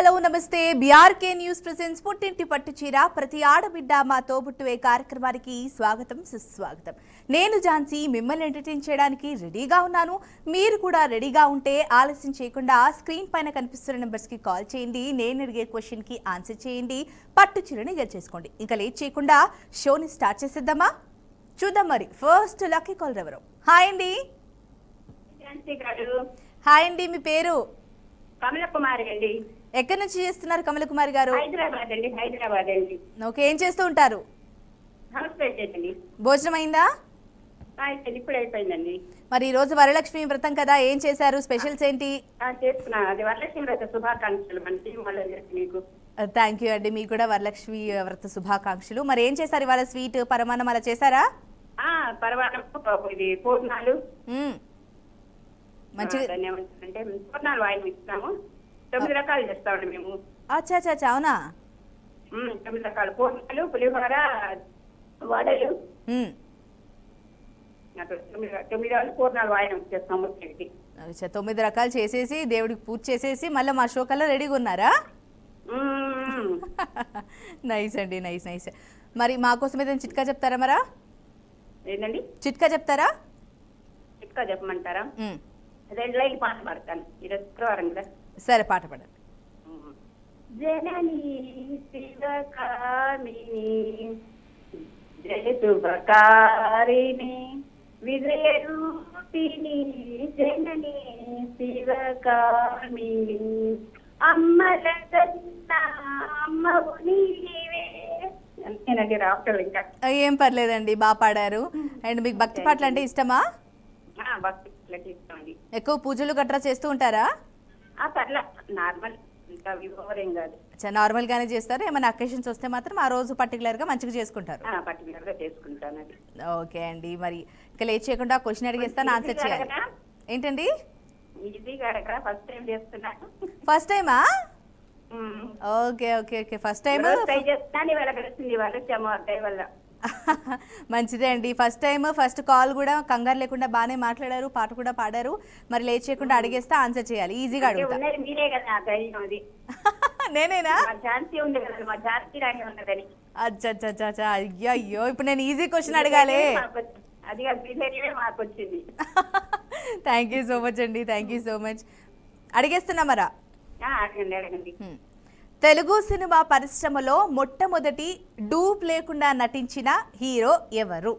Hello నమస్తే. BRK news presents పుట్టింటి పట్టు చీర ప్రతి ఆడబిడ్డ మా తోబుట్టువే కార్యక్రమానికి స్వాగతం సుస్వాగతం. నేను ఝాన్సీ మిమ్మల్ని ఎంటర్టైన్ చేయడానికి రెడీగా ఉన్నాను. మీరు కూడా రెడీగా ఉంటే ఆలస్యం చేయకుండా స్క్రీన్ పైన కనిపిస్తున్న నెంబర్స్కి కాల్ చేయండి. నేను అడిగే క్వశ్చన్కి ఆన్సర్ చేయండి. పట్టు చీరని గెలిచేసుకోండి. ఇంకా లేట్ చేయకుండా షోని స్టార్ట్ చేసేద్దామా? చూద్దాం మరి ఫస్ట్ లక్కీ కాల్ ఎవరు. హాయ్ అండి. హాయ్ అండి, మీ పేరు? కమలకుమారి అండి. ఎక్కడి నుంచి చేస్తున్నారు కమలకుమారి గారు? హైదరాబాద్ అండి. హైదరాబాద్ అండి. ఓకే, ఏం చేస్తూ ఉంటారు? హౌస్ వైఫ్ అండి. భోజనం అయిందా? ఇప్పుడు అయిపోయిందండి. మరి ఈ రోజు వరలక్ష్మి వ్రతం కదా, ఏం చేశారు? స్పెషల్స్ ఏంటి? చేస్తున్నాను. అది వరలక్ష్మి వ్రత శుభాకాంక్షలు మన టీం వాళ్ళకి మీకు. థ్యాంక్ యూ అండి, మీకు కూడా వరలక్ష్మి వ్రత శుభాకాంక్షలు. మరి ఏం చేశారు ఇవాళ? స్వీట్ పరమాన్నం అలా చేశారా? పరమాన్నం, ఇది పూర్ణాలు మంచిగా అంటే పూర్ణాలు వాయిన్ ఇస్తాము. 9 రకాలు చేస్తామండి మేము. అచ్చా అచ్చా అచ్చా, అవునా? 9 రకాలు పూర్ణాలు, పులిహోర, వడలు, 9 రకాలు పూర్ణాలు వాయిన్ ఇచ్చేస్తాము. అచ్చా, 9 రకాలు చేసేసి దేవుడికి పూజ చేసేసి మళ్ళీ మా షో కల్లా రెడీగా ఉన్నారా? నైస్ అండి, నైస్ నైస్. మరి మాకోసం ఏదైనా చిట్కా చెప్తారా? మరా ఏంటండి చిట్కా చెప్తారా? చిట్కా చెప్పమంటారా? 2 లైన్లు పాట పాడతాను. ఈరోజు శుక్రవారం కదా. సరే, పాట పాడండి. జననీ శివకామిని జయ శుభకారిణి విజయరూపిణి జననీ శివకామిని అమ్మల అమ్మవు నీవే. అంతేనండి, రావట్లేదు ఇంకా. ఏం పర్లేదండి, బాగా పాడారు. అండ్ మీకు భక్తి పాటలు అంటే ఇష్టమా? భక్తి పాటలు ఇష్టం అండి. ఎక్కువ పూజలు గట్రా చేస్తూ ఉంటారా? పర్లే, నార్మల్, ఇంకా వివరం కాదు. నార్మల్ గానే చేస్తారు. ఏమైనా అకేషన్స్ వస్తే మాత్రం ఆ రోజు పర్టికులర్ గా మంచిగా చేసుకుంటారు. పర్టికులర్ గా చేసుకుంటాను అది. ఓకే అండి, మరి ఇంకా లేట్ చేయకుండా క్వశ్చన్ అడిగేస్తాను, ఆన్సర్ చేయాలి. ఏంటండి? ఈజీగా అడగరా? ఫస్ట్ టైం చేస్తున్నాను. ఫస్ట్ టైమా? Okay okay okay, first time try చేస్తాను. ఇవాళ కలిసింది, ఇవాళ వచ్చాము వల్ల. మంచిదే అండి. ఫస్ట్ టైం, ఫస్ట్ కాల్ కూడా కంగారు లేకుండా బాగానే మాట్లాడారు, పాట కూడా పాడారు. మరి లేట్ చేయకుండా అడిగేస్తే ఆన్సర్ చేయాలి. ఈజీగా అడుగుతా. మీరే కదా ధైర్యం అది. నేనేనా? ఝాన్సీ ఉంది కదా, మా ఝాన్సీ రాని ఉన్నదని. అచ్చా, అయ్యో అయ్యో, ఇప్పుడు నేను ఈజీ క్వశ్చన్ అడగాలి. అది ధైర్యమే మాకు వచ్చింది. థ్యాంక్ యూ సో మచ్ అండి, థ్యాంక్ యూ సో మచ్. అడిగేస్తున్నా మరా? అడగండి అడగండి. తెలుగు సినిమా పరిశ్రమలో మొట్టమొదటి డూప్ లేకుండా నటించిన హీరో ఎవరు?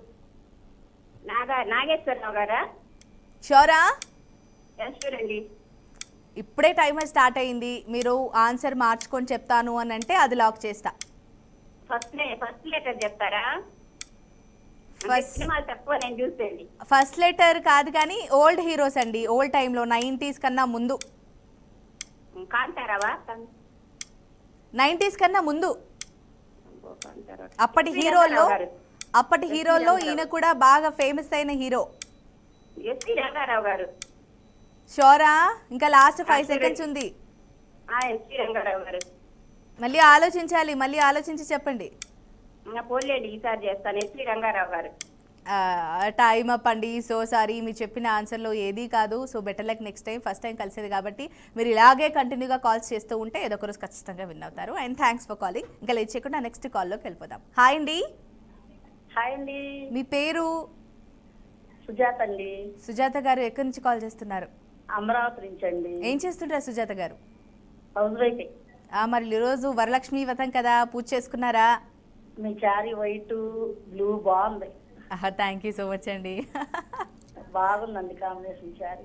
నాగేశ్వరరావు గారా? షోరా? చూడండి, ఇప్పుడే టైమర్ స్టార్ట్ అయింది. మీరు ఆన్సర్ మార్చుకొని చెప్తాను అని అంటే అది లాక్ చేస్తా. ఫస్ట్ లెటర్ చెప్తారా? ఫస్ట్ లెటర్ కాదు కానీ ఓల్డ్ హీరోస్ అండి, ఓల్డ్ టైంలో 90s కన్నా ముందు. 90s కన్నా ముందు అప్పటి హీరోల్లో ఈయన కూడా బాగా ఫేమస్ అయిన హీరో. రంగారావు గారు. షోరా? ఇంకా లాస్ట్ 5 సెకండ్స్ ఉంది. రంగారావు గారు. మళ్ళీ ఆలోచించాలి, మళ్ళీ ఆలోచించి చెప్పండి. పోలేండి, ఈసారి చేస్తాను. రంగారావు గారు. టైమ్ అప్ అండి. సో సారీ, మీరు చెప్పిన ఆన్సర్లో ఏదీ కాదు. So better luck next time. First time కలిసేది కాబట్టి మీరు ఇలాగే కంటిన్యూగా కాల్స్ చేస్తూ ఉంటే ఏదో ఒక రోజు ఖచ్చితంగా విన్ అవుతారు. And thanks for calling. ఇంకా లేట్ చేయకుండా నెక్స్ట్ కాల్లోకి వెళ్ళిపోదాం. హాయ్ అండి. హాయ్ అండి. మీ పేరు? సుజాత అండి. సుజాత గారు, ఎక్కడి నుంచి కాల్ చేస్తున్నారు? అమరావతి నుంచి అండి. ఏం చేస్తుంటారు సుజాత గారు? House wife. మరి ఈరోజు వరలక్ష్మి వ్రతం కదా, పూజ చేసుకున్నారా? మీ శారీ వైట్ బ్లూ బాగుంది. థ్యాంక్ యూ సో మచ్ అండి. బాగుందండి combination sari.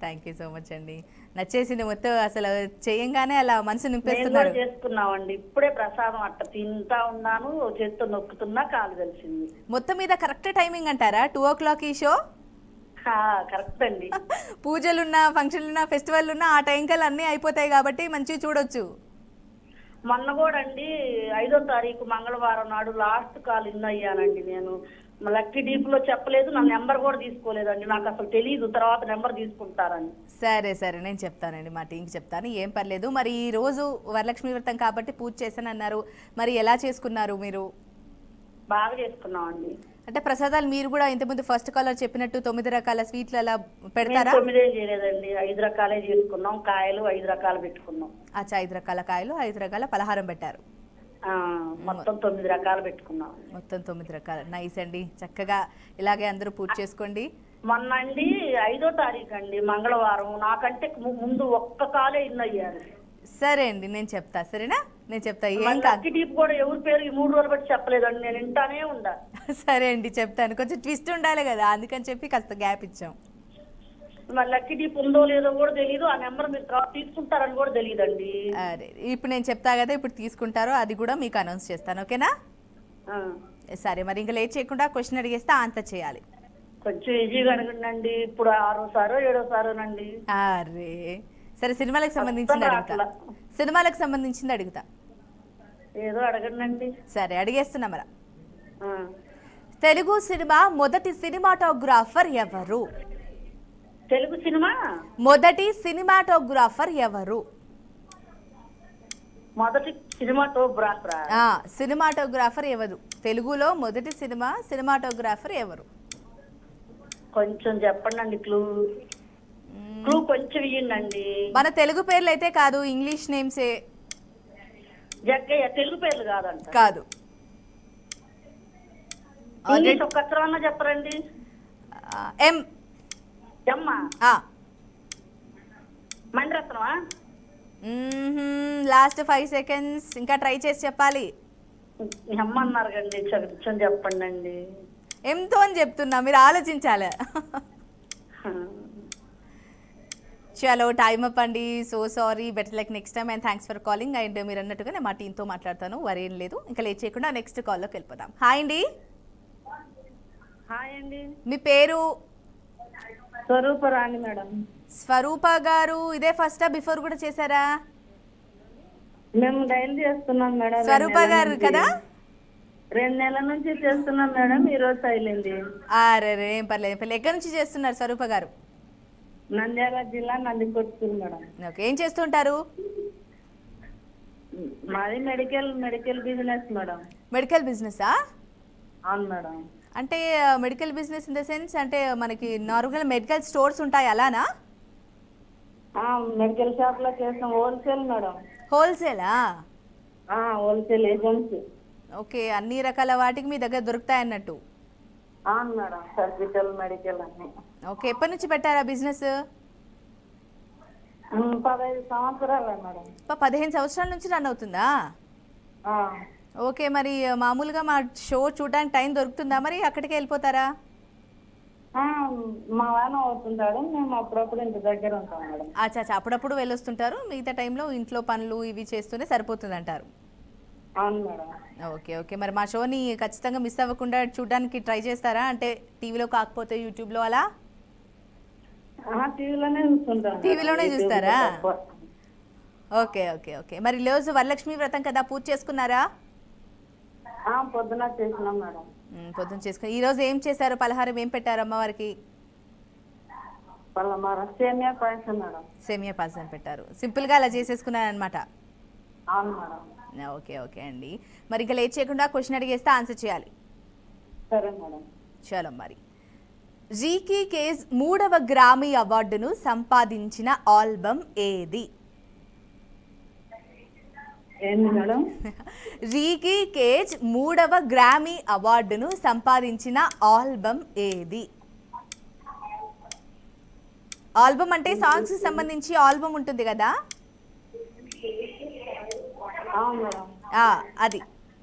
Thank you so much అండి. నచ్చేసింది మొత్తం. అసలు చేయంగానే అలా మనసు నింపేస్తున్నారు. చేసుకున్నామండి. ఇప్పుడే ప్రసాదం అట్ట తింటా ఉన్నాను, చేత్తో నొక్కుతున్నా కాలు కలిసింది. మొత్తం మీద కరెక్ట్ టైమింగ్ అంటారా? 2 o'clock ఈ షో? కరెక్ట్ అండి. పూజలున్నా, ఫంక్షన్లున్నా, ఫెస్టివల్ ఉన్నా ఆ టైం కల్లా అన్నీ అయిపోతాయి కాబట్టి మంచిగా చూడొచ్చు. మొన్న కూడా అండి 5వ తారీఖు మంగళవారం నాడు లాస్ట్ కాల్ ఇన్ అయ్యానండి. నేను లక్కీ డీప్ లో చెప్పలేదు, నా నెంబర్ కూడా తీసుకోలేదండి. నాకు అసలు తెలియదు, తర్వాత నెంబర్ తీసుకుంటారని. సరే సరే, నేను చెప్తానండి, మా టీంకి చెప్తాను, ఏం పర్లేదు. మరి ఈ రోజు వరలక్ష్మి వ్రతం కాబట్టి పూజ చేశానన్నారు, మరి ఎలా చేసుకున్నారు మీరు? బాగా చేసుకున్నామండి. అంటే ప్రసాదాలు మీరు కూడా ఇంతకుముందు ఫస్ట్ కాలర్ చెప్పినట్టు 9 రకాల స్వీట్లు అలా మేము పెడతారా? 9 ఏం చేయలేదండి, 5 రకాలే చేసుకున్నాం. కాయలు 5 రకాలు పెట్టుకున్నాం. అచ్చా, 5 రకాల కాయలు 5 రకాల పలహారం పెట్టారు. ఆ, మొత్తం 9 రకాలు పెట్టుకున్నాం. మొత్తం 9 రకాలు. నైస్ అండి, చక్కగా ఇలాగే అందరూ పూజ చేసుకోండి. మొన్న అండి 5వ తారీఖు అండి మంగళవారం, నాకంటే ముందు ఒక్క కాలే ఇన్ని అయ్యారు. సరే అండి, నేను చెప్తా. సరేనా, నేను చెప్తా. ఏం కాదు. లక్కీ డీప్ కూడా ఎవరి పేరు ఈ 3 రోజులు బట్టి చెప్పలేదండి, నేను వింటానే ఉండా. సరే అండి, చెప్తాను. కొంచెం ట్విస్ట్ ఉండాలి కదా, అందుకని చెప్పి కాస్త గ్యాప్ ఇచ్చాం. మరి లక్కీ డీప్ ఉందో లేదో కూడా తెలియదు, ఆ నెంబర్ మీరు తర్వాత తీసుకుంటారని కూడా తెలియదండి. అరే, ఇప్పుడు నేను చెప్తా కదా, ఇప్పుడు తీసుకుంటారో అది కూడా మీకు అనౌన్స్ చేస్తాను. ఓకేనా? సరే, మరి ఇంకా లేట్ చేయకుండా క్వశ్చన్ అడిగేస్తే ఆన్సర్ చేయాలి. కొంచెం ఈజీగా అడగండి. ఇప్పుడు 6వ 7వ అరే సరే, సినిమాలకు సంబంధించింది అడుగుతా. సినిమాలకు సంబంధించింది అడుగుతా. ఏదో అడగండి. సరే, అడిగేస్తున్నా మరి. తెలుగు సినిమా మొదటి సినిమాటోగ్రాఫర్ ఎవరు? తెలుగు సినిమా మొదటి సినిమాటోగ్రాఫర్ ఎవరు? మొదటి సినిమాటోగ్రాఫరా? సినిమాటోగ్రాఫర్ ఎవరు? తెలుగులో మొదటి సినిమాటోగ్రాఫర్ ఎవరు? కొంచెం చెప్పండి. క్లూ కొంచెం ఇయ్యండి. మన తెలుగు పేర్లు అయితే కాదు, ఇంగ్లీష్ నేమ్సే. జగ్గయ్య తెలుగు పేర్లు కాదంట. కాదు. ఇంగ్లీష్ ఒక్క అక్షరం చెప్పరండి. ఎం. ఎమ్మా? మణిరత్నమా? లాస్ట్ 5 seconds, ఇంకా ట్రై చేసి చెప్పాలి. ఎమ్మన్నారు కండి, కొంచెం చెప్పండి. ఎంతో అని చెప్తున్నా, మీరు ఆలోచించాలి. చలో, టైమ్ అప్ అండి. So sorry, better like next time, and thanks for calling. And మీరు అన్నట్టుగా నేను మా టీంతో మాట్లాడతాను, వరి ఏం లేదు. ఇంకా లేట్ చేయకుండా నెక్స్ట్ కాల్లోకి వెళ్ళిపోదాం. హాయ్ అండి. హాయ్ అండి. మీ పేరు? స్వరూపరాణి మేడం. స్వరూప గారు, ఇదే ఫస్టా, బిఫోర్ కూడా చేశారా? మేము డైలీ చేస్తున్నాం మేడం. స్వరూప గారు కదా? 2 నెలల నుంచి చేస్తున్నాం మేడం, ఈ రోజు అయింది. అరే, ఏం పర్లేదు. ఎక్కడి నుంచి చేస్తున్నారు స్వరూప గారు? నంద్యాల జిల్లా, నందికొట్కూరు మేడం. ఓకే, ఏం చేస్తుంటారు? మాది మెడికల్ బిజినెస్ మేడం. మెడికల్ బిజినెసా? అవును మేడం. అంటే medical business in the sense, అంటే మనకి నార్మల్గా మెడికల్ స్టోర్స్ ఉంటాయి అలానా? మెడికల్ షాప్ లో చేస్తాం. Wholesale madam. హోల్సేలా? Wholesale agency. ఓకే, అన్ని రకాల వాటికి మీ దగ్గర దొరుకుతాయి అన్నట్టు. అవును మేడం, సర్జికల్, మెడికల్ అన్ని. ఓకే, ఎప్పటి నుంచి పెట్టారా బిజినెస్? 15 సంవత్సరాలే మేడం. 15 సంవత్సరాల నుంచి రన్ అవుతుందా? ఓకే, మరి మామూలుగా మా షో చూడడానికి టైం దొరుకుతుందా? మరి అక్కడికే వెళ్ళిపోతారా? మా వాన అవుతుంటాడు, మేము అప్పుడప్పుడు ఇంటి దగ్గర ఉంటాం మేడం. అచ్చా, అప్పుడప్పుడు వెళ్ళొస్తుంటారు, మిగతా టైంలో ఇంట్లో పనులు ఇవి చేస్తూనే సరిపోతుంది అంటారు. అవును మేడం. ఓకే ఓకే, మరి మా షోని ఖచ్చితంగా మిస్ అవ్వకుండా చూడడానికి ట్రై చేస్తారా? అంటే టీవీలో కాకపోతే యూట్యూబ్లో అలా? టీవీలోనే చూస్తుంటాం. టీవీలోనే చూస్తారా? ఓకే ఓకే ఓకే, మరి ఈరోజు వరలక్ష్మి వ్రతం కదా, పూజ చేసుకున్నారా? పొద్దున చేసినాం మేడం. పొద్దున చేసుకుని ఈరోజు ఏం చేశారు? పలహారం ఏం పెట్టారు అమ్మవారికి? సేమియా పాయసం మేడం. సేమియా పాయసం పెట్టారు. సింపుల్గా అలా చేసేసుకున్నారు అనమాట. అవును మేడం. ఓకే ఓకే అండి, మరి ఇంకా లేట్ చేయకుండా క్వశ్చన్ అడిగేస్తే ఆన్సర్ చేయాలి. సరే మేడం. చలో మరి. రీకీ కేజ్ 3వ గ్రామీ అవార్డును సంపాదించిన ఆల్బమ్ ఏది? ఏంది మేడం? రీకీ కేజ్ 3వ గ్రామీ అవార్డును సంపాదించిన ఆల్బమ్ ఏది? ఆల్బమ్ అంటే సాంగ్స్ సంబంధించి ఆల్బమ్ ఉంటుంది కదా, అది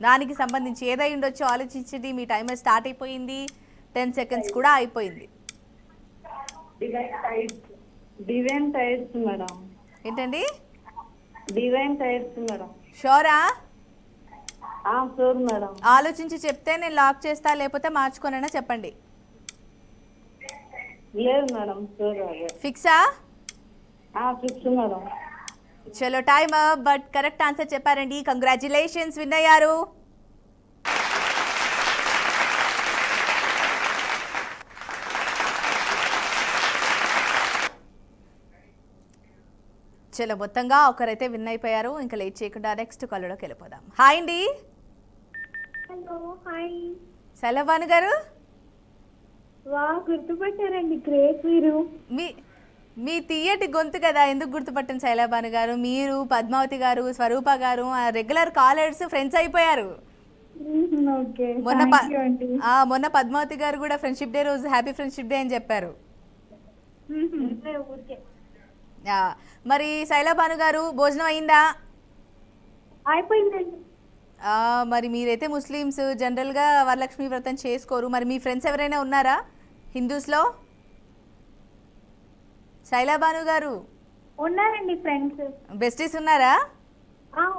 దానికి సంబంధించి ఏదై ఉండొచ్చు ఆలోచించండి. మీ టైమర్ స్టార్ట్ అయిపోయింది, 10 seconds కూడా అయిపోయింది. Divine tyres madam. ఏంటండి? Divine tyres madam. షోరా? Sure madam. ఆలోచించి చెప్తే నేను లాక్ చేస్తా, లేకపోతే మార్చుకోనైనా చెప్పండి. లేదు మేడం, షూర్. ఫిక్సా? Fix madam. చలో, time up. But correct answer చెప్పారండి, కంగ్రాచులేషన్స్, విన్ అయ్యారు. చలో, మొత్తంగా ఒకరైతే విన్ అయిపోయారు. ఇంకా లేట్ చేయకుండా నెక్స్ట్ కాల్లోకి వెళ్ళిపోదాం. హాయ్ అండి. హలో. హాయ్ సలవాన్ గారు. వా గుర్తుపట్టారండి, గ్రేట్ మీరు. మీ మీ తీయటి గొంతు కదా, ఎందుకు గుర్తుపట్టండి శైలాబాను గారు. మీరు, పద్మావతి గారు, స్వరూప గారు రెగ్యులర్ కాలర్స్, ఫ్రెండ్స్ అయిపోయారు. ఓకే, మొన్న థ్యాంక్ యూ అండి. మొన్న పద్మావతి గారు కూడా ఫ్రెండ్షిప్ డే రోజు హ్యాపీ ఫ్రెండ్షిప్ డే అని చెప్పారు. ఊరికే ఆ, మరి శైలాబాను గారు భోజనం అయిందా? అయిపోయిందండి. మరి మీరైతే ముస్లిమ్స్ జనరల్గా వరలక్ష్మి వ్రతం చేసుకోరు. మరి మీ ఫ్రెండ్స్ ఎవరైనా ఉన్నారా హిందూస్లో? శైలాబాను గారు ఉన్నారండి ఫ్రెండ్స్. బెస్టీస్ ఉన్నారా?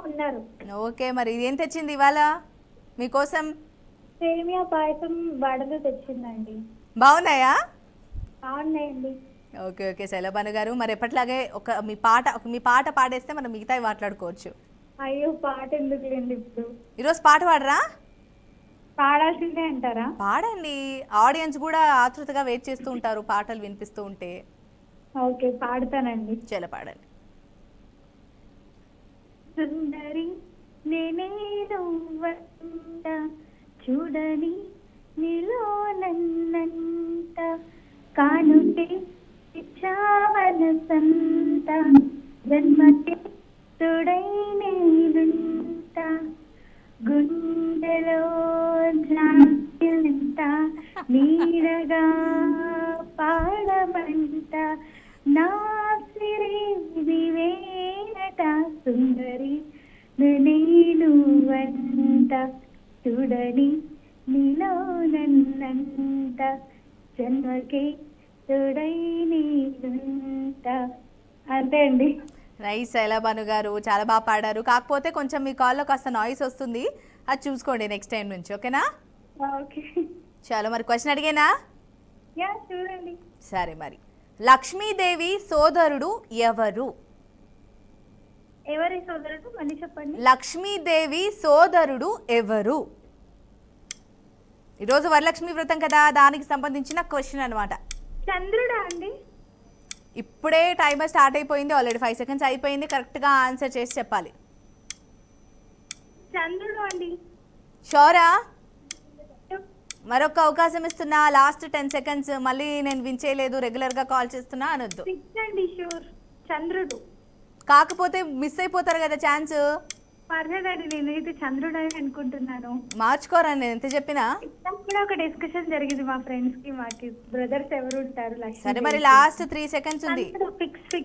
ఉన్నారు. ఓకే, మరి ఏం తెచ్చింది ఇవాళ మీకోసం? సేమియా పాయసం వడలు తెచ్చిందండి. బాగున్నాయా? బాగున్నాయండి. ఓకే ఓకే శైలాబాను గారు, మరి ఎప్పట్లాగే మీ పాట పాడేస్తే మనం మిగతావి మాట్లాడుకోవచ్చు. అయ్యో, పాట ఎందుకు లేండి ఇప్పుడు. ఈరోజు పాట పాడరా? పాడాల్సిందే అంటారా? పాడండి, ఆడియన్స్ కూడా ఆతృతగా వెయిట్ చేస్తూ ఉంటారు పాటలు వినిపిస్తూ ఉంటే. ఓకే, పాడతానండి. చాలా పాడండి. సుందరి నేనే నువ్వంట, చూడని నీలో నన్నంట, కానుకే ఇచ్చావనసంత, జన్మకే తోడై నేనుంట, గుండెలో జాంత నీడగా పాడమంట, నా సిరి దివేనట, సుందరి నేను వంట, చూడని నీలో నన్నంట, జన్మకే తోడై నేనుంట. అంతే అండి. నైస్ శైలాబాను గారు, చాలా బాగా పాడారు. కాకపోతే కొంచెం మీ కాల్లో కాస్త నాయిస్ వస్తుంది, అది చూసుకోండి నెక్స్ట్ టైం నుంచి. ఓకేనా? ఓకే. చాలా, మరి క్వశ్చన్ అడిగేనా? యా, చూడండి. సరే, మరి లక్ష్మీదేవి సోదరుడు ఎవరు? ఎవరి సోదరుడు మళ్ళీ చెప్పండి. లక్ష్మీదేవి సోదరుడు ఎవరు? ఈరోజు వరలక్ష్మి వ్రతం కదా, దానికి సంబంధించిన క్వశ్చన్ అనమాట. చంద్రుడా అండి? ఇప్పుడే టైమర్ స్టార్ట్ అయిపోయింది, ఆల్రెడీ 5 సెకండ్స్ అయిపోయింది. కరెక్ట్గా ఆన్సర్ చేసి చెప్పాలి. చంద్రుడు అండి. షోరా? మరొక అవకాశం ఇస్తున్నా, లాస్ట్ 10 సెకండ్స్. మళ్ళీ నేను వించేయలేదు, రెగ్యులర్గా కాల్ చేస్తున్నా అనొద్దు. అండి, షూర్ చంద్రుడు. కాకపోతే మిస్ అయిపోతారు కదా ఛాన్స్. పర్లేదండి, నేనైతే చంద్రుడు అని అనుకుంటున్నాను. మార్చుకోరా నేను ఎంత చెప్పినా. కూడా ఒక డిస్కషన్ జరిగింది మా ఫ్రెండ్స్ కి, మాకి బ్రదర్స్ ఎవరు ఉంటారు. సరే, మరి లాస్ట్ 3 సెకండ్స్ ఉంది. ఫిక్స్.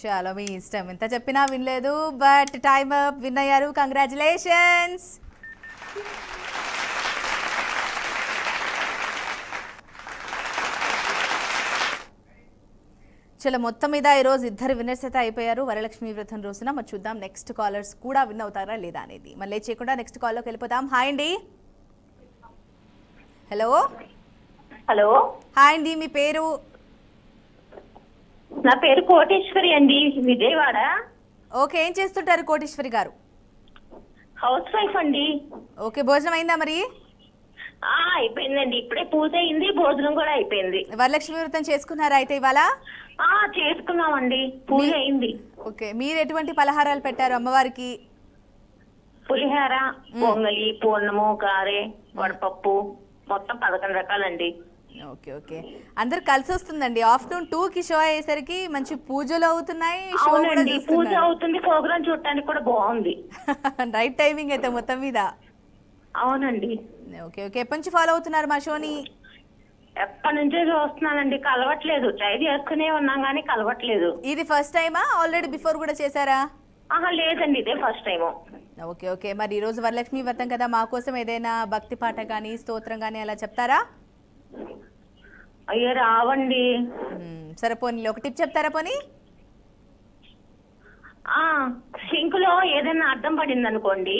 చాలా మీ ఇష్టం, ఎంత చెప్పినా వినలేదు. బట్ టైమ్ అప్, విన్ అయ్యారు. కంగ్రాచులేషన్స్. చలో, మొత్తం మీద ఈరోజు ఇద్దరు విన్నర్స్ అయితే అయిపోయారు వరలక్ష్మి వ్రతం రోజున. మరి చూద్దాం నెక్స్ట్ కాలర్స్ కూడా విన్ అవుతారా లేదా అనేది. మళ్ళీ చేయకుండా నెక్స్ట్ కాల్లోకి వెళ్ళిపోతాం. హాయ్ అండి. హలో. హలో, హాయ్ అండి, మీ పేరు? నా పేరు కోటేశ్వరి అండి, విజయవాడ. ఓకే, ఏం చేస్తుంటారు కోటేశ్వరి గారు? హౌస్ వైఫ్ అండి. ఓకే, భోజనం అయిందా మరి? అయిపోయిందండి, ఇప్పుడే పూజ అయింది, భోజనం కూడా అయిపోయింది. వరలక్ష్మి వ్రతం చేసుకున్నారా అయితే ఇవాళ? చేసుకున్నామండి, పూజ అయింది. ఓకే, మీరు ఎటువంటి పలహారాలు పెట్టారు అమ్మవారికి? పులిహార, పొంగలి, పూర్ణము, గారె, వడపప్పు, మొత్తం 11 రకాలండి. ఓకే ఓకే, అందరు కలిసి వస్తుందండి. ఆఫ్టర్నూన్ 2కి షో అయ్యేసరికి మంచి పూజలు అవుతున్నాయి, షో కూడా అవునండి, పూజ చూస్తున్నారు. అవుతుంది, ప్రోగ్రామ్ చూడటానికి కూడా బాగుంది. రైట్ టైమింగ్ అయితే మొత్తం మీద. అవునండి. ఓకే ఓకే, ఎప్పటి నుంచి ఫాలో అవుతున్నారు మా షోని? ఎప్పటి నుంచో చూస్తున్నానండి, కలవట్లేదు. ట్రై చేసుకునే ఉన్నాం కానీ కలవట్లేదు. ఇది ఫస్ట్ టైమా, ఆల్రెడీ బిఫోర్ కూడా చేశారా? లేదండి, ఇదే ఫస్ట్ టైము. ఓకే ఓకే, మరి ఈరోజు వరలక్ష్మి వ్రతం కదా, మా కోసం ఏదైనా భక్తి పాట కానీ స్తోత్రం కానీ అలా చెప్తారా? అయ్యో రావండి. సరే, పోనీ ఒక టిప్ చెప్తారా పోనీ? సింక్ లో ఏదైనా అడ్డం పడింది అనుకోండి,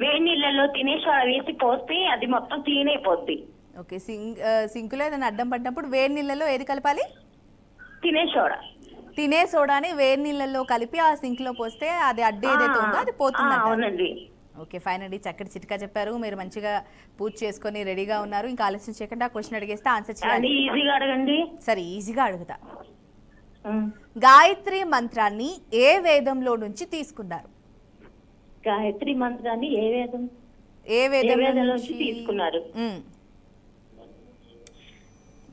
వేడి నీళ్ళలో తినేసి వేసి పోస్తే అది మొత్తం క్లీన్ అయిపోద్ది. ఓకే, సింకులో ఏదైనా అడ్డం పడినప్పుడు వేడి నీళ్ళలో ఏది కలపాలి? తినే సోడా. తినే సోడాని వేడి నీళ్ళలో కలిపి ఆ సింక్ లో పోస్తే అది అడ్డు ఏదైతే ఉందో అది పోతుంది. అవునండి. ఓకే, ఫైన్ అండి, చక్కటి చిట్కా చెప్పారు. మీరు మంచిగా పూజ చేసుకొని రెడీగా ఉన్నారు. ఇంకా ఆలస్యం చేయకుండా క్వశ్చన్ అడిగేస్తే ఆన్సర్ చేయాలి. ఈజీగా అడగండి. సరే, ఈజీగా అడుగుతా. గాయత్రి మంత్రాన్ని ఏ వేదంలో నుంచి తీసుకున్నారు? గాయత్రి మంత్రాన్ని ఏ వేదం ఏ వేదం నుంచి తీసుకున్నారు?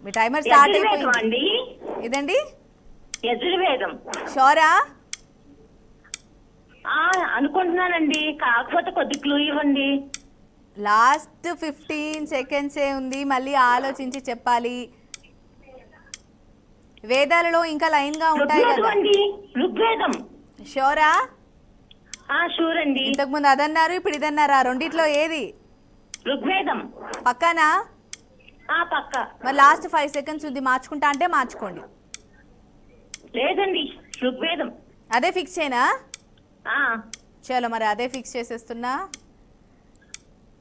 మీ టైమర్ స్టార్ట్ యజుర్వేదం అయిపోయింది. అండి, ఇదండి యజుర్వేదం. షోరా? అనుకుంటున్నానండి, కాకపోతే కొద్ది క్లూ ఇవ్వండి. లాస్ట్ 15 సెకండ్సే ఉంది, మళ్ళీ ఆలోచించి చెప్పాలి. వేదాలలో ఇంకా లైన్గా ఉంటాయి ఋగ్వేదం కదా. అండి, ఋగ్వేదం. షోరా? షూర్ అండి, ఇంతకుముందు అదన్నారు, ఇప్పుడు ఇదన్నారా? రెండిట్లో ఏది ఋగ్వేదం. పక్కనా? పక్క. మరి లాస్ట్ 5 సెకండ్స్ ఉంది, మార్చుకుంటా అంటే మార్చుకోండి. లేదండి, ఋగ్వేదం. అదే ఫిక్స్ చేయనా? ఆ, చలో మరి అదే ఫిక్స్ చేసేస్తున్నా.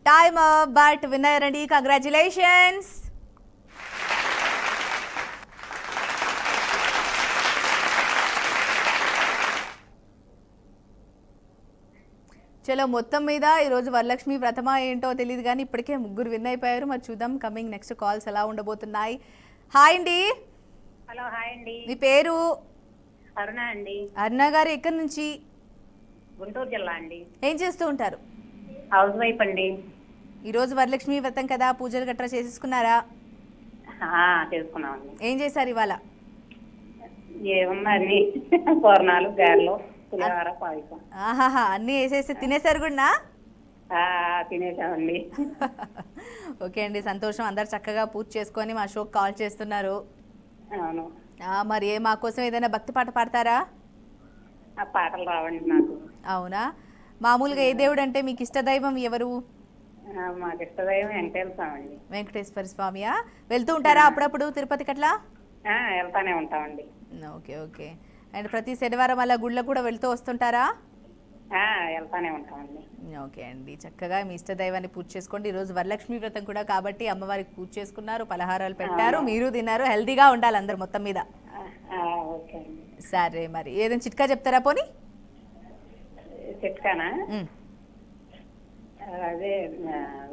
టైమ్ బట్ విన్నర్ అండి, కంగ్రాచులేషన్స్. చలో మొత్తం మీద ఈరోజు వరలక్ష్మి వ్రతమా ఏంటో తెలియదు కానీ ఇప్పటికే 3 విన్ అయిపోయారు. మరి చూద్దాం కమింగ్ నెక్స్ట్ కాల్స్ ఎలా ఉండబోతున్నాయి. హాయ్ అండి, హలో. హాయ్ అండి, మీ పేరు? అరుణ అండి, అరుణ గారు ఎక్కడి నుంచి? గుంటూరు జిల్లా అండి. ఏం చేస్తూ ఉంటారు? హౌస్ వైఫ్ అండి. ఈరోజు వరలక్ష్మి వ్రతం కదా, పూజలు గట్రా చేసేసుకున్నారా? చేసుకున్నామండి. ఏం చేశారు ఇవాళ? ఏముందండి, పూర్ణాలు, గారెలు, పులిహోర, పాయసం. ఆహాహా, అన్నీ వేసేసి తినేసారు కూడా? తినేసామండి. ఓకే అండి, సంతోషం. అందరు చక్కగా పూజ చేసుకొని మా షోకి కాల్ చేస్తున్నారు. అవును. మరి మా కోసం ఏదైనా భక్తి పాట పాడతారా? పాటలు రావండి నాకు. అవునా? మామూలుగా ఏ దేవుడు అంటే మీకు ఇష్టదైవం ఎవరు? మాకు ఇష్టదైవం వెంకటేశ్వర స్వామి అండి. వెంకటేశ్వర స్వామియా? వెళ్తూ ఉంటారా అప్పుడప్పుడు తిరుపతికి అట్లా? వెళ్తానే ఉంటామండి. Okay okay. అండ్ ప్రతి శనివారం అలా గుళ్ళకు కూడా వెళ్తూ వస్తుంటారా? వెళ్తానే ఉంటామండి. ఓకే అండి, చక్కగా మీ ఇష్టదైవాన్ని పూజ చేసుకోండి. ఈరోజు వరలక్ష్మి వ్రతం కూడా కాబట్టి అమ్మవారికి పూజ చేసుకున్నారు, పలహారాలు పెట్టారు, మీరు తిన్నారు. హెల్తీగా ఉండాలి అందరు మొత్తం మీద. ఓకే అండి. సరే, మరి ఏదైనా చిట్కా చెప్తారా పోనీ? చిట్కానా? అదే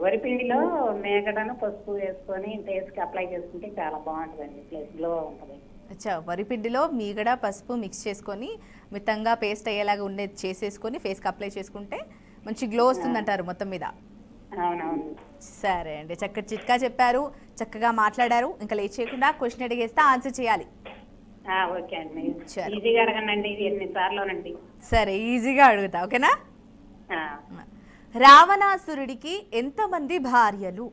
వరిపిండిలో మేగడను పసుపు వేసుకొని ఫేస్కి అప్లై చేసుకుంటే చాలా బాగుంటుందండి, ప్లస్ గ్లో ఉంటుంది. అచ్చా, వరిపిండిలో మీగడ పసుపు మిక్స్ చేసుకొని మితంగా పేస్ట్ అయ్యేలాగా ఉండేది చేసేసుకొని ఫేస్కి అప్లై చేసుకుంటే మంచి గ్లో వస్తుందంటారు మొత్తం మీద. అవునవును. సరే అండి, చక్కటి చిట్కా చెప్పారు, చక్కగా మాట్లాడారు. ఇంకా లేట్ చేయకుండా క్వశ్చన్ అడిగేస్తే ఆన్సర్ చేయాలి. ఓకే అండి, సరే. ఈజీగా అడగండి, ఇది ఎన్నిసార్లునండి. సరే, ఈజీగా అడుగుతా, ఓకేనా? రావణాసురుడికి ఎంతమంది భార్యలు?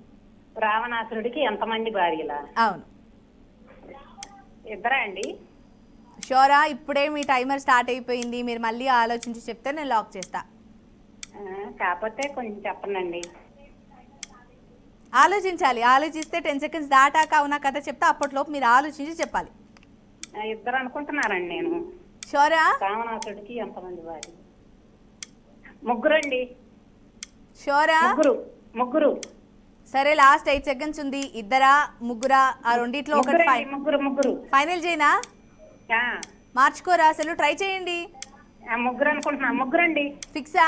రావణాసురుడికి ఎంతమంది భార్యలా? అవును. ఇద్దరా అండి? షోరా? ఇప్పుడే మీ టైమర్ స్టార్ట్ అయిపోయింది, మీరు మళ్ళీ ఆలోచించి చెప్తే నేను లాక్ చేస్తా. కాకపోతే కొంచెం చెప్పండి. ఆలోచించాలి, ఆలోచిస్తే 10 సెకండ్స్ దాటాక అవునా కథ చెప్తే అప్పట్లోపు మీరు ఆలోచించి చెప్పాలి. ఇద్దరు అనుకుంటున్నారండి నేను. షోరా? రావణాసుడికి ఎంతమంది భార్య? ముగ్గురండి. షోరా? ముగ్గురు. సరే, లాస్ట్ 8 సెకండ్స్ ఉంది. ఇద్దరా ముగ్గురా? ఆ రెండిట్లో ఒకటి ముగ్గురు. ఫైనల్ చేయనా? మార్చుకోరా అసలు, ట్రై చేయండి. ముగ్గురు అనుకుంటున్నా. ముగ్గురండి. ఫిక్సా?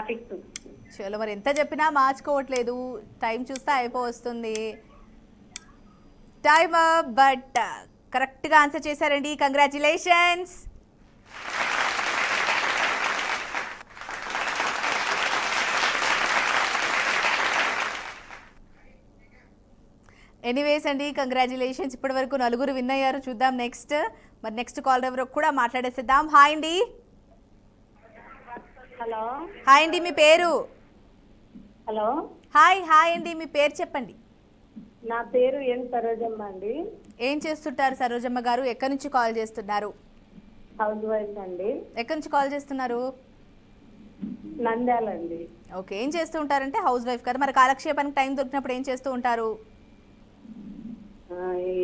ఫిక్స్. చలో, మరి ఎంత చెప్పినా మార్చుకోవట్లేదు. టైం చూస్తే అయిపోతుంది. టైమ్ బట్ కరెక్ట్గా ఆన్సర్ చేశారండి, కంగ్రాచులేషన్స్. ఎనీవేస్ అండి, కంగ్రాచులేషన్స్. ఇప్పటి వరకు 4 విన్ అయ్యారు. చూద్దాం నెక్స్ట్ కాల్ ఎవరో కూడా మాట్లాడేసేద్దాం. హాయ్ అండి. హలో. హాయ్ అండి, మీ పేరు? హలో. హాయ్ అండి, మీ పేరు చెప్పండి. నా పేరు ఎన్ సరోజమ్మ అండి. ఏం చేస్తుంటారు సరోజమ్మ గారు? ఎక్కడి నుంచి కాల్ చేస్తున్నారు? హౌస్ వైఫ్ అండి. ఎక్కడి నుంచి కాల్ చేస్తున్నారు? నంద్యాల అండి. ఓకే, ఏం చేస్తూ ఉంటారంటే హౌస్ వైఫ్ కదా, మరి కాలక్షేపానికి టైం దొరికినప్పుడు ఏం చేస్తూ ఉంటారు?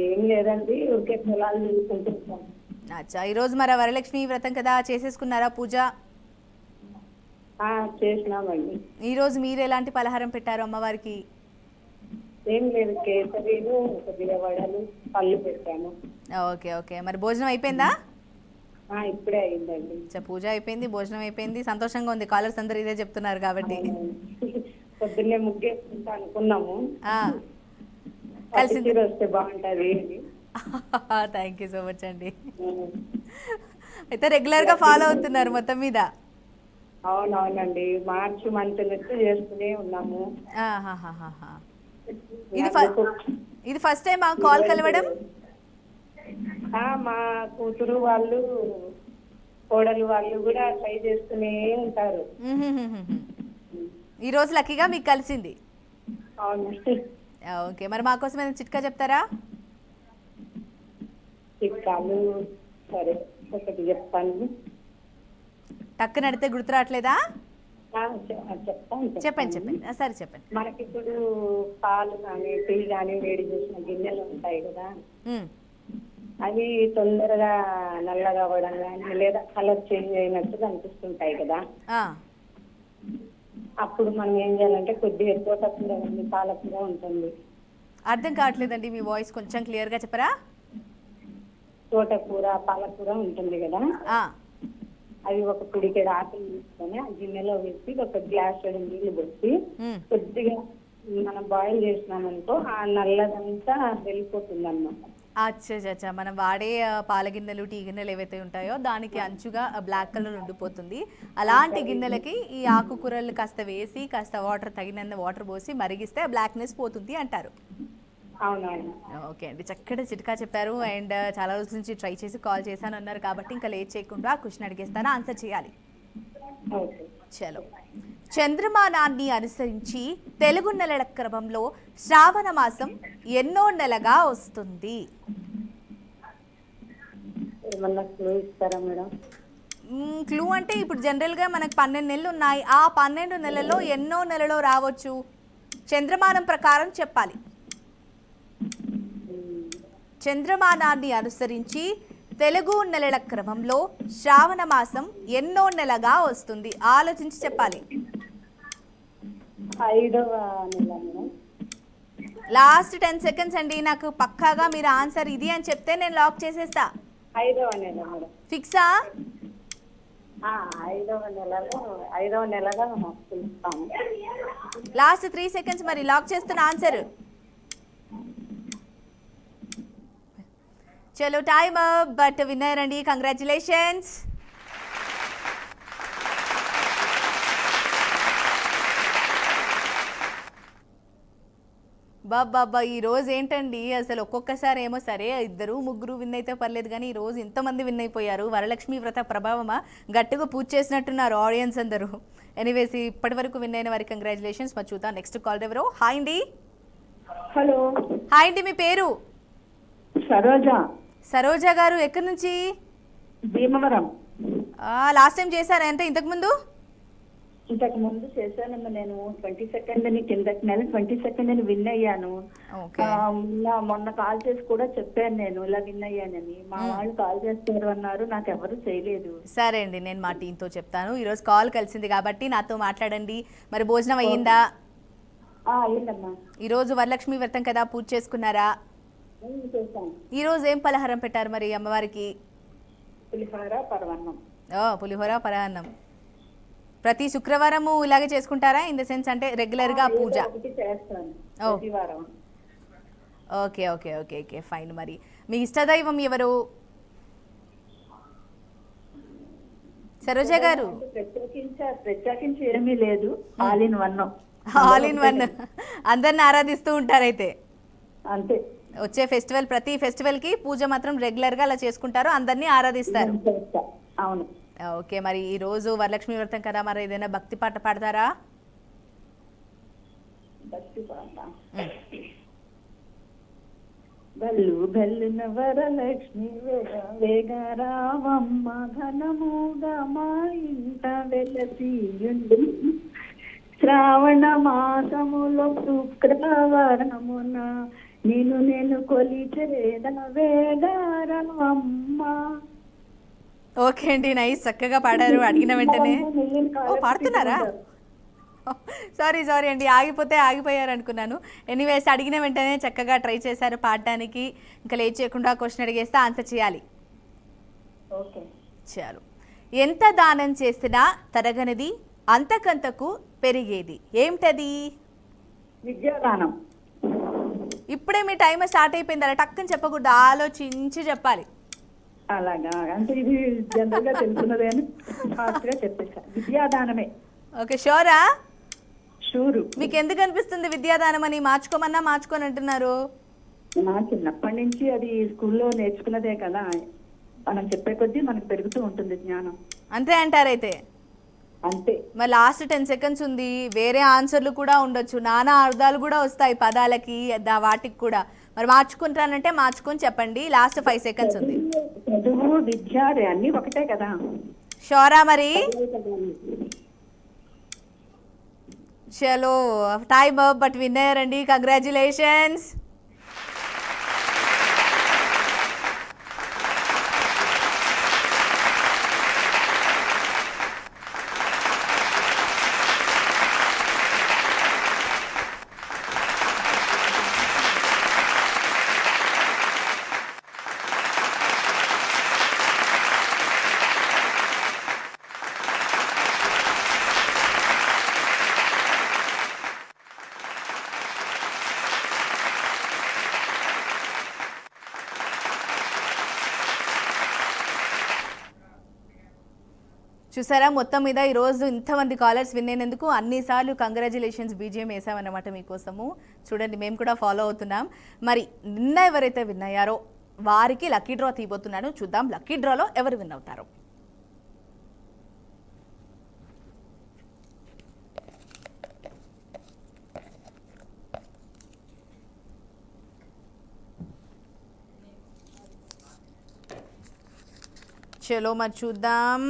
ఏం లేదండి, ఊరికే పొలాలు చూసుకుంటుంటాం. అచ్చా, ఈరోజు మరి వరలక్ష్మి వ్రతం కదా, చేసేసుకున్నారా పూజ? చేసినామండి. ఈరోజు మీరు ఎలాంటి పలహారం పెట్టారు అమ్మవారికి? ఏం లేదు, కేసరీలు, కొద్దిగా వడలు, పళ్ళు పెట్టాము. ఓకే, మరి భోజనం అయిపోయిందా? ఇప్పుడే అయిందండి. పూజ అయిపోయింది, భోజనం అయిపోయింది, సంతోషంగా ఉంది. కాలర్స్ అందరూ ఇదే చెప్తున్నారు కాబట్టి. పొద్దున్నే ముగ్గేసుకుంటా అనుకున్నాము, కలిసి వస్తే బాగుంటది. థ్యాంక్ యూ సో మచ్ అండి. అయితే రెగ్యులర్ గా ఫాలో అవుతున్నారు మొత్తం మీద? అవునవునండి, మార్చి మంత్ నుంచి చేస్తూనే ఉన్నాము. ఇది ఫస్ట్ టైం ఆ కాల్ కలవడం? మా కూతురు వాళ్ళు కోడలు వాళ్ళు కూడా ట్రై చేస్తూనే ఉంటారు. ఈ రోజు లక్కీగా మీకు కలిసింది. అవును. ఓకే, మరి మా కోసం ఏదైనా చిట్కా చెప్తారా? చిట్కాలు సరే ఒకటి చెప్తాను. టక్కున అడితే గుర్తు రావట్లేదా? చెప్తాను. చెప్పండి. సరే చెప్పండి. మనకి ఇప్పుడు పాలు కానీ టీ కానీ వేడి చేసిన గిన్నెలు ఉంటాయి కదా, అవి తొందరగా నల్లగా అవ్వడం కానీ లేదా కలర్ చేంజ్ అయినట్టుగా అనిపిస్తుంటాయి కదా. అప్పుడు మనం ఏం చేయాలంటే కొద్దిగా ఎక్కువ తక్కువ పాలకూర ఉంటుంది. అర్థం కావట్లేదండి, మీ వాయిస్ కొంచెం క్లియర్గా చెప్పరా? తోటకూర పాలకూర ఉంటుంది కదా, అవి ఒక పిడికెడు ఆకులు తీసుకొని ఆ గిన్నెలో వేసి ఒక గ్లాస్ నీళ్లు పెట్టి కొద్దిగా మనం బాయిల్ చేసినామనుకో ఆ నల్లదంతా వెళ్ళిపోతుంది అన్నమాట. అచ్చా, మనం వాడే పాల గిన్నెలు టీ గిన్నెలు ఏవైతే ఉంటాయో దానికి అంచుగా బ్లాక్ కలర్ ఉండిపోతుంది. అలాంటి గిన్నెలకి ఈ ఆకుకూరలు కాస్త వేసి కాస్త వాటర్ తగినంత వాటర్ పోసి మరిగిస్తే బ్లాక్నెస్ పోతుంది అంటారు. అవునవును. ఓకే అండి, చక్కటి చిట్కా చెప్పారు. అండ్ చాలా రోజుల నుంచి ట్రై చేసి కాల్ చేశాను అన్నారు కాబట్టి ఇంకా లేట్ చేయకుండా క్వశ్చన్ అడిగేస్తాను, ఆన్సర్ చేయాలి. చలో. చంద్రమానాన్ని అనుసరించి తెలుగు నెలల క్రమంలో శ్రావణ మాసం ఎన్నో నెలగా వస్తుంది? క్లూ అంటే ఇప్పుడు జనరల్గా మనకు 12 నెలలు ఉన్నాయి. ఆ 12 నెలల్లో ఎన్నో నెలలో రావచ్చు? చంద్రమానం ప్రకారం చెప్పాలి. చంద్రమానాన్ని అనుసరించి తెలుగు నెలల క్రమంలో శ్రావణ మాసం ఎన్నో నెలగా వస్తుంది? ఆలోచించి చెప్పాలి. 5వ నెల. లాస్ట్ 10 సెకండ్స్ అండి. నాకు పక్కాగా మీరు ఆన్సర్ ఇది అని చెప్తే నేను లాక్ చేసేస్తా. 5వ నెల మేడం. ఫిక్సా? 5వ నెలగా పిలుస్తాము. లాస్ట్ 3 సెకండ్స్, మరి లాక్ చేస్తున్న ఆన్సర్. చలో టైమ్ అప్, బట్ విన్నర్ అండి, కంగ్రాచులేషన్స్. బాబా ఈ రోజు ఏంటండి అసలు, ఒక్కొక్కసారి ఏమో సరే 2 3 విన్ అయితే పర్లేదు, కానీ ఈ రోజు ఇంతమంది విన్ అయిపోయారు. వరలక్ష్మి వ్రత ప్రభావమా? గట్టిగా పూజ చేసినట్టున్నారు ఆడియన్స్ అందరూ. ఎనీవేస్, ఇప్పటి వరకు విన్ అయిన వారికి కంగ్రాచులేషన్స్. మరి చూద్దాం నెక్స్ట్ కాల్ ఎవరో. హాయ్ అండి. హలో. హాయ్ అండి, మీ పేరు? సరోజ గారు, ఎక్కడి నుంచి? భీమవరం. లాస్ట్ టైం చేశారా? అంటే ఇంతకు ముందు చేశానమ్మా. నేను 22nd కిందకి నెల 22nd విన్ అయ్యాను. మొన్న కాల్ చేసి కూడా చెప్పాను నేను ఇలా విన్ అయ్యానని. మా వాళ్ళు కాల్ చేస్తారు అన్నారు, నాకు ఎవరు చేయలేదు. సరే అండి, నేను మా టీంతో చెప్తాను. ఈరోజు కాల్ కలిసింది కాబట్టి నాతో మాట్లాడండి. మరి భోజనం అయ్యిందా? అయ్యిందమ్మా. ఈరోజు వరలక్ష్మి వ్రతం కదా, పూజ చేసుకున్నారా? ఈ రోజు ఏం పలహారం పెట్టారు మరి అమ్మవారికి? పులిహోర పరమాన్నం. పులిహోర పరమాన్నం. ప్రతి శుక్రవారము ఇలాగే చేసుకుంటారా? ఇన్ ద సెన్స్ అంటే రెగ్యులర్ గా పూజ? Okay okay okay okay fine. మరి మీ ఇష్టదైవం ఎవరు సరోజ గారు? ప్రత్యేకించి ఏమీ లేదు, ఆల్ ఇన్ వన్. అందరిని ఆరాధిస్తూ ఉంటారైతే. అంతే. వచ్చే ఫెస్టివల్, ప్రతి ఫెస్టివల్ కి పూజ మాత్రం రెగ్యులర్ గా అలా చేసుకుంటారు, అందరినీ ఆరాధిస్తారు. అవును. ఓకే, మరి ఈ రోజు వరలక్ష్మి వ్రతం కదా, మరి ఏదైనా భక్తి పాట పాడతారా? భక్తి పాట. బల్లు బల్లున వరలక్ష్మి వేగ రావమ్మ ఘనముగా మా ఇంట వెలసియుండు శ్రావణ మాసములో శుక్రవారమున నేను కొలిచేద వేగారమ్మ. ఓకే అండి, నైస్, చక్కగా పాడారు. అడిగిన వెంటనే పాడుతున్నారా? సారీ అండి, ఆగిపోయారు అనుకున్నాను. ఎనీవేస్, అడిగిన వెంటనే చక్కగా ట్రై చేశారు పాడడానికి. ఇంకా లేట్ చేయకుండా క్వశ్చన్ అడిగేస్తే ఆన్సర్ చేయాలి. చాలు. ఎంత దానం చేసినా తరగనిది, అంతకంతకు పెరిగేది ఏమిటది? విద్యాదానం. ఇప్పుడే మీ టైం స్టార్ట్ అయిపోయింది, అలా టక్కని చెప్పకూడదు, ఆలోచించి చెప్పాలి. అలాగా? అంటే ఇది జనరల్ గా తెలుసున్నదే అని ఫాస్ట్ గా చెప్పేసా. విద్యాదానమే. ఓకే, షూరా? షూరు. మీకు ఎందుకు అనిపిస్తుంది విద్యాదానం అని? మార్చుకోమన్నా మార్చుకొని అంటున్నారు. నా చిన్నప్పటి నుంచి అది స్కూల్లో నేర్చుకున్నదే కదా, మనం చెప్పే కొద్దీ మనకు పెరుగుతూ ఉంటుంది జ్ఞానం. అంతే అంటారైతే. అంతే. మరి లాస్ట్ 10 సెకండ్స్ ఉంది, వేరే ఆన్సర్లు కూడా ఉండొచ్చు, నానా అర్థాలు కూడా వస్తాయి పదాలకి వాటికి కూడా. మరి మార్చుకుంటానంటే మార్చుకొని చెప్పండి. లాస్ట్ 5 సెకండ్స్ ఉంది. చదువు విద్య అన్ని ఒకటే కదా. షోరా మరి? చలో టైమ్ అప్, బట్ విన్నర్ అండి, కంగ్రాచులేషన్స్. చూసారా, మొత్తం మీద ఈరోజు ఇంతమంది కాలర్స్ విన్ అయినందుకు అన్నిసార్లు కంగ్రాచులేషన్స్ బీజిఎం వేసామన్నమాట మీకోసము. చూడండి, మేము కూడా ఫాలో అవుతున్నాం. మరి నిన్న ఎవరైతే విన్ అయ్యారో వారికి లక్కీ డ్రా తీయబోతున్నాను. చూద్దాం లక్కీ డ్రాలో ఎవరు విన్ అవుతారో. చలో మరి చూద్దాం.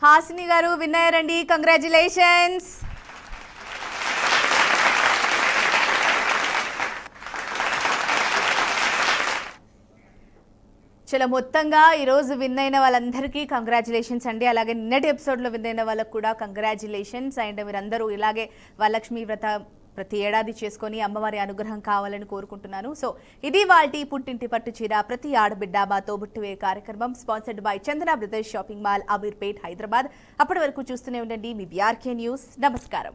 హాసిని గారు విన్ అయ్యారండి, కంగ్రాచులేషన్స్. చలో మొత్తంగా ఈరోజు విన్ అయిన వాళ్ళందరికీ కంగ్రాచులేషన్స్ అండి. అలాగే నిన్నటి ఎపిసోడ్లో విన్ అయిన వాళ్ళకు కూడా కంగ్రాచులేషన్స్. అండ్ మీరందరూ ఇలాగే వరలక్ష్మి వ్రత ప్రతి ఏడాది చేసుకొని అమ్మవారి అనుగ్రహం కావాలని కోరుకుంటున్నాను. సో ఇది వాల్టి పుట్టింటి పట్టు చీర ప్రతి ఆడబిడ్డ మా తోబుట్టువే కార్యక్రమం, sponsored by Chandana brothers shopping mall, Ameerpet, Hyderabad. అప్పటి వరకు చూస్తూనే ఉండండి మీ బీఆర్కే న్యూస్. నమస్కారం.